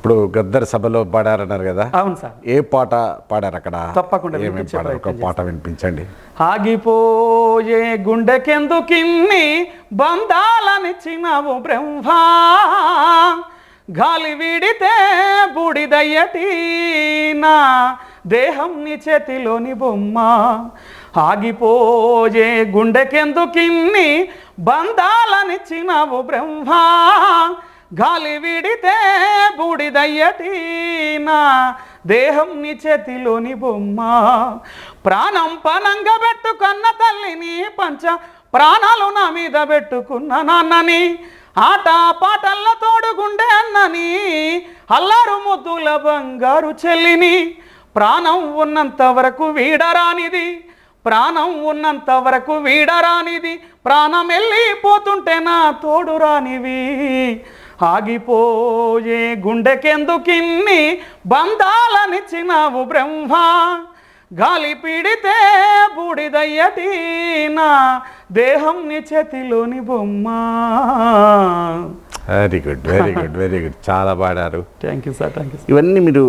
ఇప్పుడు గద్దర్ సభలో పాడారన్నారు కదా, అవును సార్. ఏ పాట పాడారు అక్కడ? తప్పకుండా ఏమేమి పాడారు? ఒక పాట వినిపించండి. ఆగిపోయే గుండెకెందుకిన్ని బంధాలనిచ్చినవు బ్రహ్మా, గాలి వీడితే బూడిదయ్యటి నా దేహం నీ చేతిలోని బొమ్మ. ఆగిపోయే గుండెకెందుకిన్ని బంధాలనిచ్చినవు బ్రహ్మా, గాలి వీడితే బూడిదయ్యటి నా దేహం నీ చేతిలోని బొమ్మ. ప్రాణం పనంగా పెట్టుకున్న తల్లిని పంచ ప్రాణాలు నా మీద పెట్టుకున్న నాన్నని, ఆట పాటల్లో తోడుగుండే అన్నని, అల్లారు ముద్దుల బంగారు చెల్లిని. ప్రాణం ఉన్నంత వరకు వీడరానిది, ప్రాణం ఉన్నంత వరకు వీడరానిది, ప్రాణం వెళ్ళిపోతుంటే నా తోడు రానివి. ఆగిపోయే గుండెకెందుకిన్ని బంధాలనిచ్చినవు బ్రహ్మా, గాలి పీడితే బూడిదయ్యటి నా దేహం నీ చేతిలోని బొమ్మ. Very good, very good, very good. చాలా పాడారు. Thank you sir, thank you. ఇవన్నీ మీరు